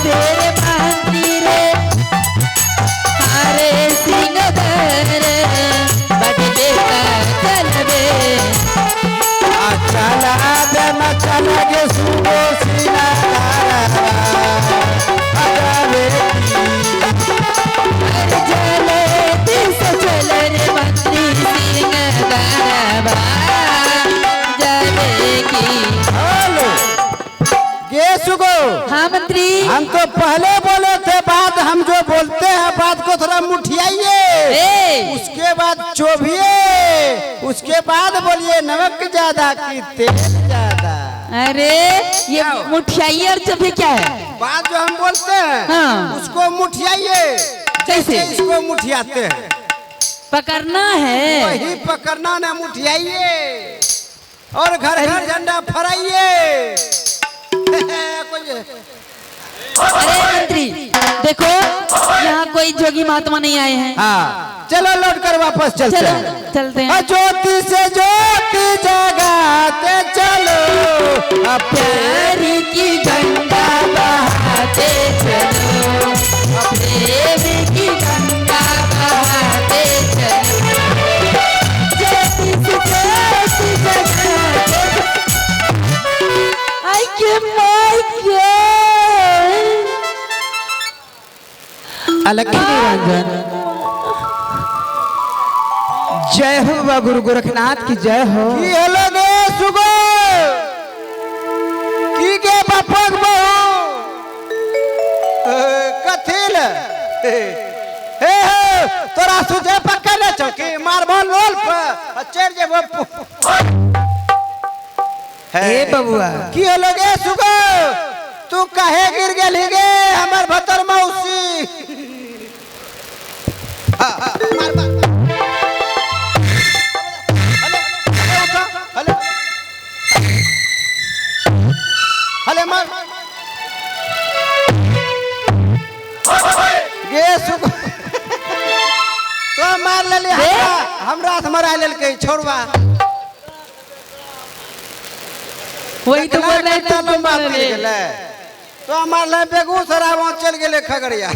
तेरे मंत्री रे हारे सिंगदर बड़ी बेटा चलबे चला दे न चला गे सुबो सीना अरे चले दिस चले रे मंत्री सिंगदर जाने की हेलो गे सुगो। हाँ मंत्री हम तो पहले बोले थे बात, हम जो बोलते हैं बात को थोड़ा मुठियाइए, उसके बाद चोभिए, उसके बाद बोलिए नमक ज्यादा कि तेल ज्यादा। अरे ये मुठियाई और चबे क्या है? बात जो हम बोलते हैं हाँ। उसको मुठियाइए, कैसे? इसको मुठियाते हैं पकड़ना है, वही पकड़ना न मुठियाइए और घर घर झंडा फहराइए। अरे मंत्री देखो यहाँ कोई जोगी महात्मा नहीं आए हैं। हाँ चलो लौट कर वापस चलते चलो हैं। चलते हैं। ज्योति से ज्योति जगाते चलो, प्यार की गंगा बहाते चलो, प्रेम की गंगा बहाते चलो, ज्योति से ज्योति जगाते आई के माय अलग निरंजन। जय हो बाबा गुरु गोरखनाथ की जय हो। की हेलो गे सुगो की गे बापक बहु कथिल हे तोरा सुझे पकड़े चौकी मारबल रोल पर चढ़ जेबो। हे बबुआ की हेलो गे सुगो तू काहे गिर गेली गे हमर भतर मौसी। मार मार हले हले मार गे सुगो तो मार लेली हमरा से मरा लेलकै छोड़वा। वही तो बोल रहे थे तुम मार गेले तो हमार ले बेगूसराय वहां चल गेले खगड़िया।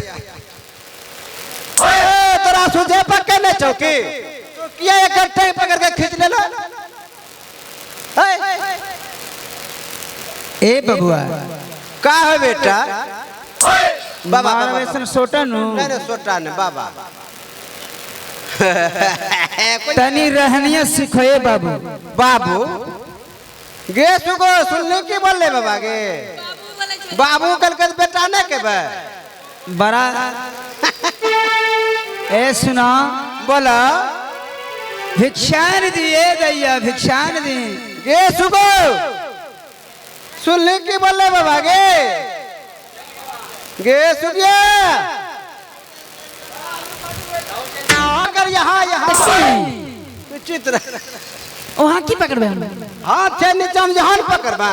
तोरा सुझे पक्के ने चौकी तो किया इकट्ठे पकड़ के खींच लेला। ए बबुआ का है बेटा? बाबा वैसन सोटा नु नहीं सोटा ने बाबा तनी रहनिया सिखोए बाबू। बाबू गे सुगो सुनने की बोल ले बाबा गे बाबू कल के बेटा ने के बे बड़ा ए सुना बोला भिक्षान दिए दैया भिक्षान दी गे सुगो सुनने की बोल ले बाबा गे सुगिया अगर यहाँ चित्र वहाँ की पकड़बे हम? हाथ से नीचे हम जहान पकड़बे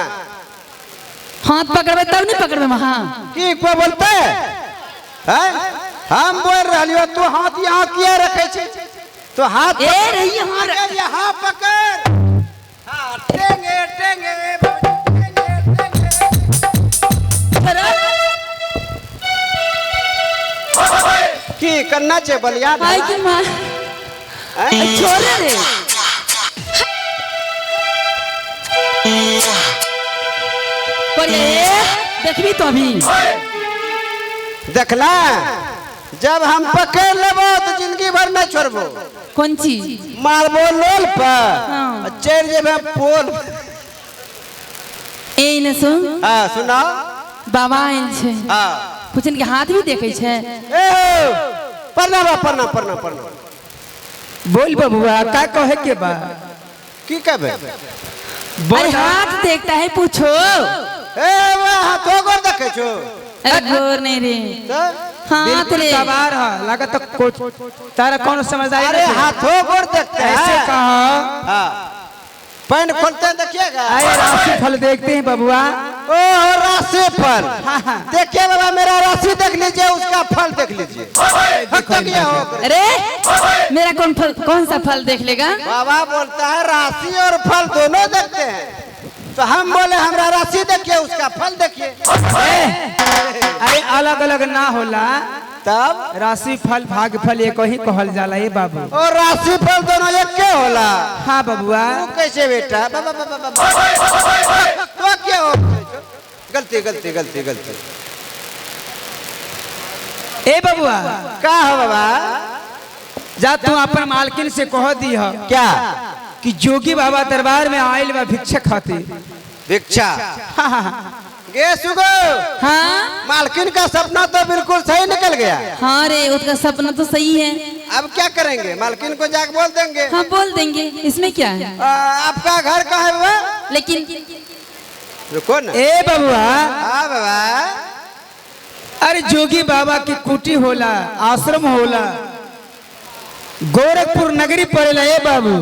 हाथ पकड़बे तब नहीं पकड़बे वहाँ की को बोलते हैं? हम बोल रही हो तू हाथ यहाँ किए रखे छे तो हाथ ए रही यहाँ यहाँ पकड़। हाँ टेंगे टेंगे की करना चे बलिया आई की माँ छोड़े रे देखबी तो अभी देखला जब हम पकड़ लेबो तो जिंदगी भर न छोड़बो। कौन चीज मारबो लोल पर चढ़ जेबे पोल। ए ने सुन हाँ सुना बाबा आयल छे हाँ पूछन के हाथ भी देखे छे। ए प्रणाम प्रणाम प्रणाम प्रणाम। बोल बबुआ का कहे के बा की कहबे? अरे हाथ देखता है पूछो। ए वो हाथों को देखे छो? अरे गोर नहीं रे हाथ रे सवार है लगा तो कुछ तारा कौन समझदारी? अरे हाथों को देखते हैं ऐसे कहा हाँ पैन खोलते हैं देखिएगा। आए राशि फल देखते हैं बबुआ। ओ राशि फल देखिए बाबा मेरा राशि देख लीजिए उसका फल देख लीजिए। अरे मेरा कौन सा फल देख लेगा? बाबा बोलता है राशि और फल दोनों देखते हैं तो हम बोले हमरा राशि देखिए उसका फल देखिए। अरे अलग अलग ना होला, तब राशि फल भाग फल एक ही कहल जाला ये बाबू। और राशि फल दोनों एक के होला। हाँ बबुआ। कैसे बेटा? तो क्या हो? गलती गलती गलती गलती। ए बबुआ का हो बाबा? जा तू अपन मालकिन से कह दी है क्या कि जोगी बाबा दरबार में आयल बा भिक्षा खातिर। भिक्षा? हाँ हाँ गे सुगो, हाँ मालकिन का सपना तो बिल्कुल सही निकल गया। हाँ रे, उसका सपना तो सही है। अब क्या करेंगे? मालकिन को जाकर बोल देंगे। हाँ बोल देंगे, इसमें क्या है। आपका घर कहाँ है बाबा? लेकिन रुको ना। ए बबुआ, हाँ बाबा। अरे जोगी बाबा की कुटी होला, आश्रम होला, गोरखपुर नगरी पड़ेला ए बाबू।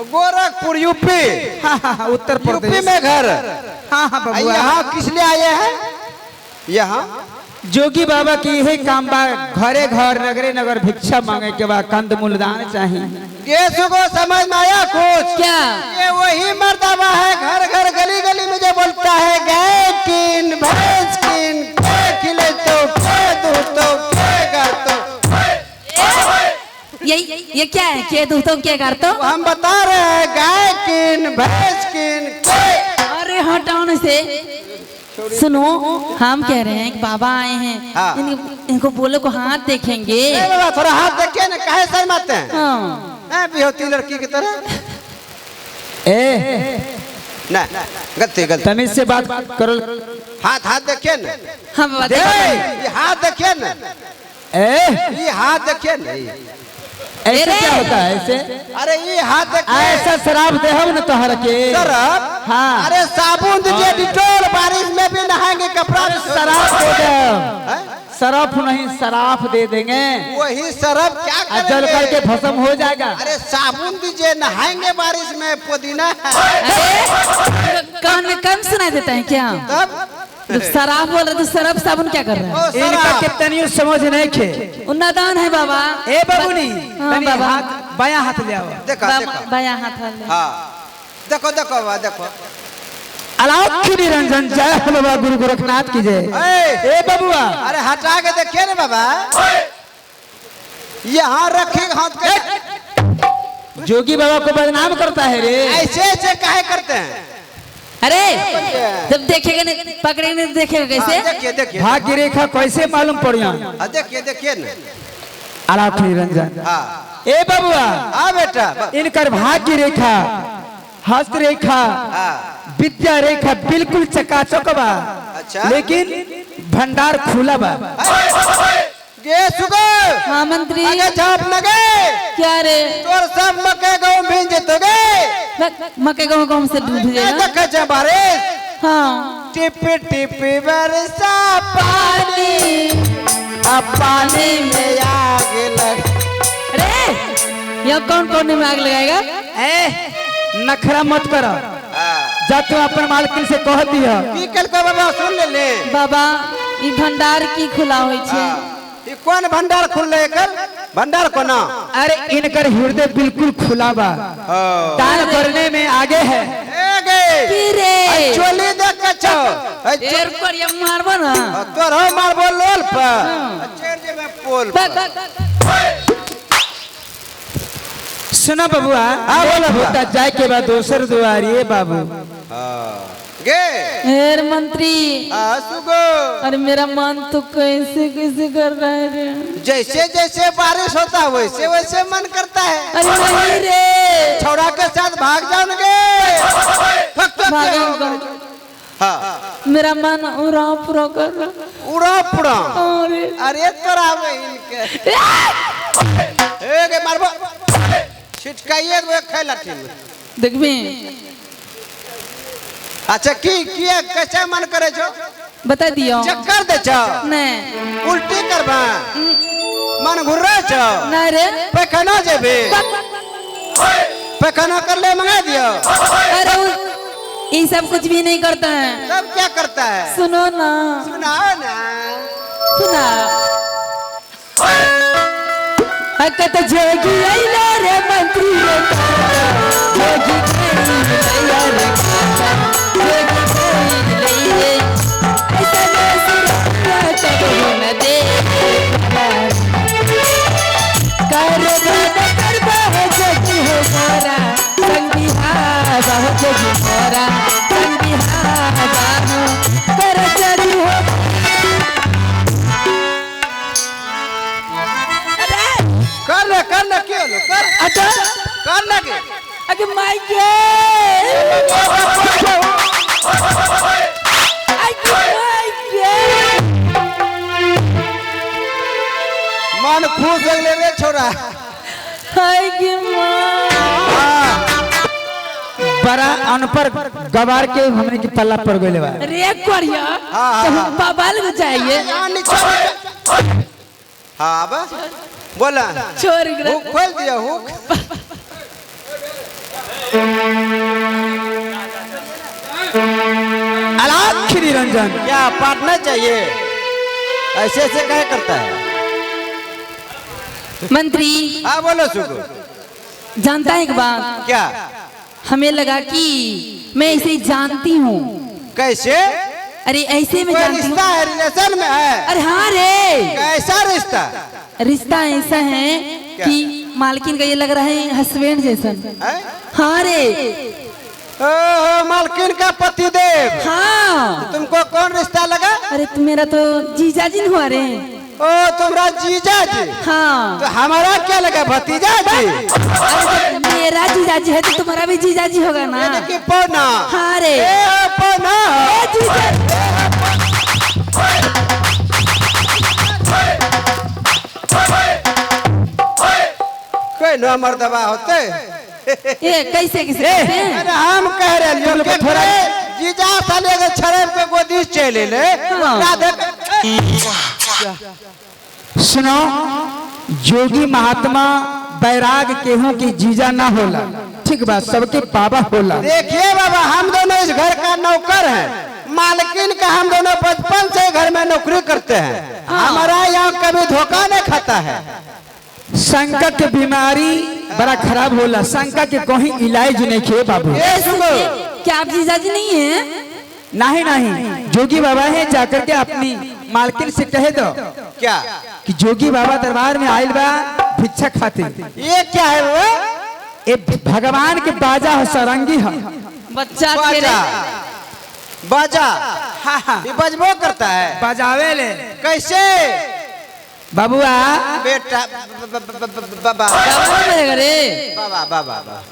गोरखपुर यूपी? हाँ हाँ उत्तर प्रदेश यूपी में घर? हाँ हाँ बबुआ। यहाँ किस लिए आए हैं? यहाँ जोगी बाबा की यही काम बा, घरे घर नगरे नगर भिक्षा मांगे के बाद कंद मूलदान चाहिए। गेसु को समझ में आया कुछ? क्या? ये वही मर्दाबा है घर घर गली गली में जो बोलता है गाय कीन भैंस कीन, क्या खिले तो क्या दूध तो क्या गा तो। ये क्या है? क्या तू तो क्या करता? हम बता रहे हैं गाय कीन भैंस कीन। अरे हटाओ से। सुनो, हम कह रहे हैं कि बाबा आए हैं। हाँ। इनको बोलो को हाथ देखेंगे। बाबा थोड़ा हाथ देखिए ना, काहे शर्माते हैं? हाँ। बिहोती लड़की की तरह। ना गलती गलती। तमीज से बात करो। हाथ देखिए ना। हाँ बाबा ये हाथ देखिए ना। ये हाथ देखिए ना। ऐसे क्या होता है ऐसे? अरे ये हाथ देखिए। ऐसा शराब दे हम न तोहर के। शराब? हाँ। अरे साबुन दीजिए, डिटोल, बारिश में भी नहाएंगे कपड़ा। शराब दे दे। शराब नहीं, शराब दे देंगे। वही शराब क्या करेंगे? जल करके भस्म हो जाएगा। अरे साबुन दीजिए, नहाएंगे बारिश में, पुदीना है। कान में कम सुनाई देता है क्या? तब जब शराब बोल रहे तो शराब साबुन क्या कर रहा है? इनका कितनी समझ नहीं खे। उन्नादान है बाबा। ए बाबूनी, हाँ, तनी बाबा। हाथ बायां हाथ ले आओ। देखो देखो। बाया हाथ वाले। हाँ देखो देखो बाबा देखो। अलाउद्दीन निरंजन जय हो बाबा गुरु गोरखनाथ की जय। ए बबुआ, अरे हटा के देखिए ना बाबा। यहाँ रखे हाथ के। जोगी बाबा को बदनाम करता है रे। ऐसे ऐसे काहे करते हैं? अरे जब देखेगा नहीं, पकड़ेगा नहीं, देखेगा कैसे? देखिए देखिए। भाग्य रेखा कैसे मालूम पड़िया? देखिए देखिए ना। अलाउद्दीन निरंजन। हाँ ए बबुआ, हाँ बेटा। इनकर भाग्य रेखा, हस्त रेखा, विद्या रेखा बिल्कुल चकाचक बा। अच्छा। लेकिन भंडार खुला बा। गे सुगो। हाँ मंत्री। आगे छाप लगे। क्या रे? तोर सब मके गाँव भींज जतोगे। मक्के गाँव से दूध जाएगा। देखे जा बारिश। हाँ। टिप टिप बरसा पानी, अब पानी में आग लग। अरे यह कौन कौन में आग लगाएगा? ए नखरा मत करो। जा तू अपन मालकिन से कह दिया। कल को बाबा सुन ले ले। बाबा ई भंडार की खुला होई छे। ये कौन भंडार खुल रहे कल? भंडार को ना। अरे इनकर हृदय बिल्कुल खुला बा, दान करने में आगे है। की रे? चोली देख के छो। एर पर ये मारबो ना। तोर हो मार बोल लोल पर। चेर जे में पोल पर। सुना बबुआ, बोला होता जाए के बाद दोसर दुआरी बाबू। गे एर मंत्री। सुगो। अरे मेरा मन तो कैसे कैसे कर रहा है रे। जैसे जैसे बारिश होता है वैसे वैसे मन करता है। अरे नहीं रे। छोड़ा के साथ भाग जाओगे। भागेगा। हाँ। मेरा मन उड़ा पुरा कर रहा। उड़ा पुड़ा। अरे तोरा इनके। ए मारबो। छिटकाइए वो खेला टीम। देखबी। अच्छा की किए कैसे मन करे छो? बता दियो। चक्कर दे छो? नहीं। उल्टी करबा? मन घुर्रा छो? नहीं रे। पैखाना जेबे? पैखाना कर ले मंगा दियो। अरे ये सब कुछ भी नहीं करता है। तब क्या करता है? सुनो ना। सुनाओ ना। सुना। अकत जोगी आइला रे मंत्री रे जोगी आइला रे जोगी आइला रे ऐसा ना सिरा तो जोगी मोरा संग बिहारा कर चरी हो। कर ले क्यों लो कर अच्छा कर ले के अगे माई के मन खुश हो ले रे छोरा। हाय की माँ बड़ा अनपढ़ गवार के हमने की पल्ला पड़ गए बा। रे कोरिया बाबाल को चाहिए यहाँ नीचे हाँ बस बोला छोड़ हुक खोल दिया हुक। अलाख निरंजन क्या पाटना चाहिए ऐसे ऐसे क्या करता है। मंत्री हाँ बोलो सुगु जानता है एक बात क्या हमें लगा कि मैं इसे जानती हूँ। कैसे अरे ऐसे में कोई जानती हूँ। रिश्ता है रिलेशन में है। अरे हाँ रे कैसा रिश्ता रिश्ता ऐसा है कि मालकिन का ये लग रहा है हस्बैंड जैसन। है? हाँ रे ओहो मालकिन का पतिदेव। हाँ तुमको कौन रिश्ता लगा। अरे तू मेरा तो जीजा जी हुआ रे। ओ तुम्हारा जीजा जी। हाँ तो हमारा क्या लगा भतीजा जी। अरे तो मेरा जीजा जी है तो तुम्हारा भी जीजा जी होगा ना। यानी कि पौना। हाँ रे पौना कोई नो मर्दबा होते। ये कैसे किसे कहते हैं? अरे हम कह रहे हैं कि थोड़ा जीजा साले के छरेब के गोदी चले ले ना देख। सुनो जोगी महात्मा बैराग केहू की जीजा ना होला ठीक बात सबके बाबा होला। देखिए बाबा हम दोनों इस घर का नौकर हैं। मालकिन का हम दोनों बचपन से घर में नौकरी करते हैं। हमारा यहाँ कभी धोखा नहीं खाता है। शंका के बीमारी बड़ा खराब होला शंका के कोई इलाज नहीं खे बाबू। क्या आप जीजा जी नहीं है? नहीं नहीं जोगी बाबा है जाकर के अपनी मालकिन से कहे दो क्या कि जोगी बाबा दरबार में आयल बा भिक्षा खातिर। ये क्या है वो ये भगवान के बाजा हो सरंगी है बच्चा बाजा बाजा हाँ हाँ ये बजबो करता है। बजावे ले कैसे बाबुआ बेटा बाबा बजाएगा रे। बाबा बाबा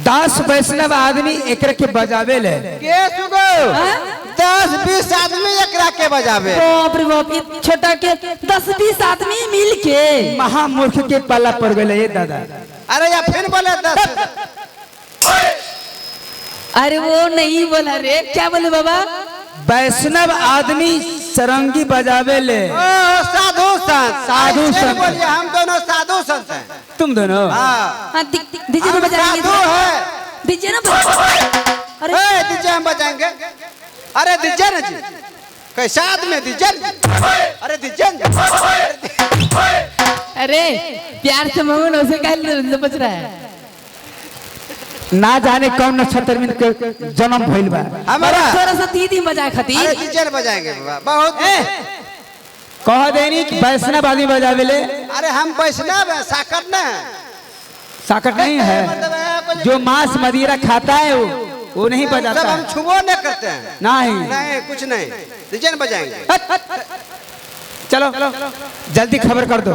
10 वैष्णव आदमी एकरे के बजावे ले। के सुगो 10-20 आदमी एकरा के बजावे। बाप रे बाप ये छोटा के 10-20 आदमी मिल के महामूर्ख के पल्ला पड़ गए ये दादा। अरे या फिर बोले 10 अरे वो नहीं बोला रे क्या बोले बाबा? वैष्णव आदमी सरंगी बजावे ले। ओ साधु संत साधु ऐसे संत। बोलिए हम दोनों साधु संत हैं। तुम दोनों हाँ हाँ दीजिए हम ना बजाएंगे साधु है। दीजिए ना अरे दीजिए हम बजाएंगे। अरे दीजिए ना जी कैसा आदमी दीजिए अरे दीजिए अरे प्यार से मंगो ना उसे कह बच रहा है। ना जाने कौन नक्षत्र में के जन्म भइल बा। हमारा थोड़ा सा दीदी बजाए खातिर अरे दीजिए बजाएंगे बाबा बहुत कह देनी कि वैष्णव आदमी बजावे ले। अरे हम वैष्णव हैं साकर न साकट नहीं है जो मांस मदिरा खाता है वो नहीं सब बजाता हम है। छुबो नहीं करते हैं। नहीं नहीं कुछ नहीं दीजिए बजाएंगे। चलो जल्दी खबर कर दो।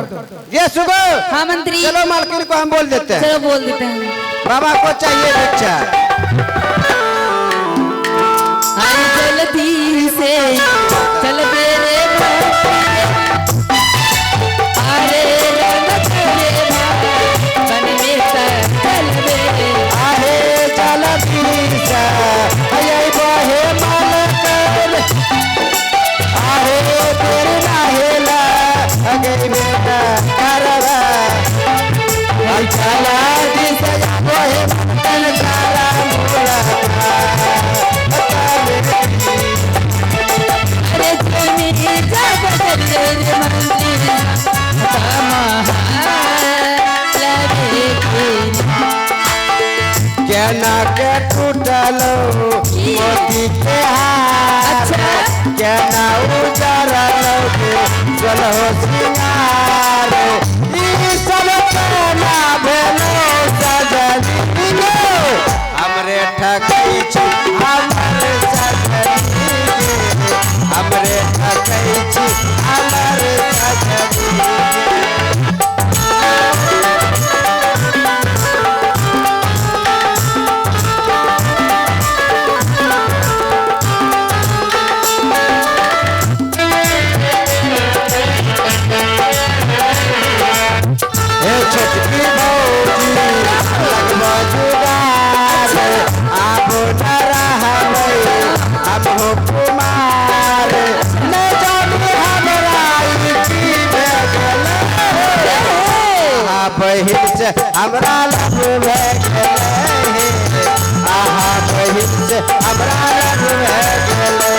ये सुबह हाँ मंत्री चलो मालकिन को हम बोल देते हैं। चलो बोल देते हैं। बाबा को चाहिए बच्चा। अरे जल्दी से चल मेरे अरे बन में चल मेरे आहे चल पीसा अये बहे मालकन आहे तेरे नाहेला अगे बेटा करवा आई चला दिस बहे तन सारा मोला अरे जमी जब तेरे मंदिर क्या ना के टूटलो मोती के हार क्या ना उजारलो के चलो सिंगार ई सब ना भेलो सजनी हमरे ठक छी हमर सजनी गे हमरे ठकै छी हमर सजनी छोटकी भौजी लगवा जुगार आब न रहबै अब हो कुमार न जाने हमरा की भए गेलै आहा बहिन से हमरा लग भए गेलै आहा बहिन से हमरा लग भए गेलै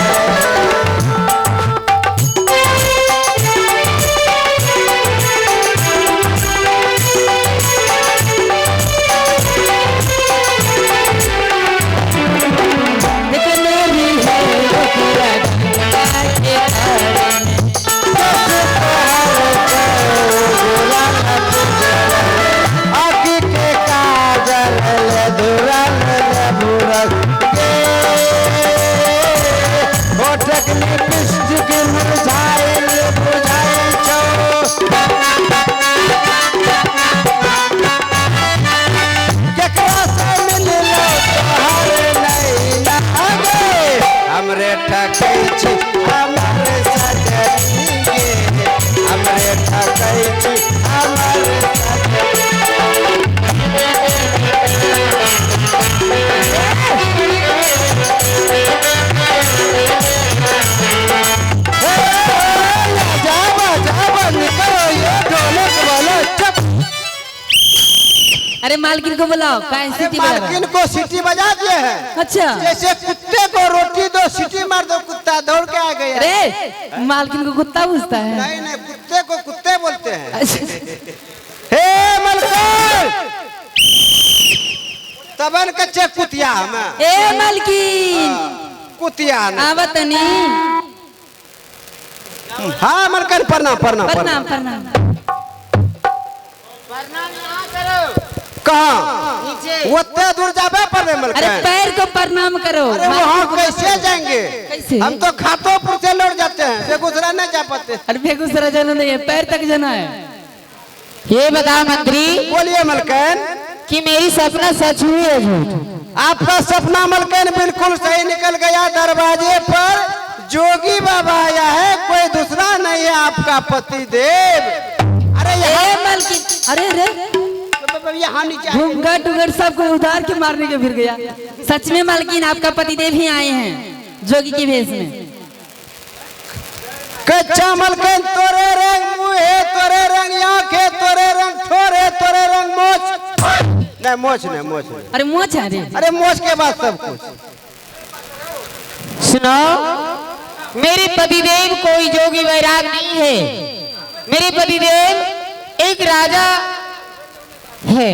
हमरे ठकै छी हमर सजनी गे हमरे ठकै छी हमर अरे मालकिन को बुलाओ सीटी मालकिन को सीटी बजा दिए हैं अच्छा जैसे कुत्ते को रोटी दो सीटी मार दो कुत्ता दौड़ के आ गया अरे मालकिन को कुत्ता पूछता है नहीं नहीं कुत्ते को कुत्ते बोलते हैं अच्छा। हे मलकिन तबन कच्चे कुतिया हमें ए मालकिन कुतिया आवत नहीं हाँ मलकिन प्रणाम प्रणाम प्रणाम प्रणाम कहाँ उतने दूर जाबे पर अरे मलकिन पैर को प्रणाम करो अरे वहाँ कैसे जाएंगे कैसे? हम तो खातोपुर से लौट जाते हैं बेगूसराय नहीं जा पाते अरे बेगूसराय जाना नहीं है पैर तक जाना है ये बताओ मंत्री बोलिए मलकिन कि मेरी सपना सच हुई है झूठ आपका सपना मलकिन बिल्कुल सही निकल गया दरवाजे पर जोगी बाबा आया है कोई दूसरा नहीं है आपका पति देव अरे मालकिन अरे अरे यहाँ नीचे घूंघट उघट सबको उधार के मारने के फिर गया सच में मालकिन आपका पतिदेव ही आए हैं जोगी के भेष में कच्चा मलकिन तोरे रंग मुँह तोरे रंग आँखें तोरे रंग ठोरे तोरे रंग मोछ नहीं मोछ नहीं मोछ नहीं अरे मोछ है अरे मोछ के बाद सब कुछ सुनो मेरे पतिदेव कोई जोगी वैराग नहीं है मेरे पतिदेव एक राजा है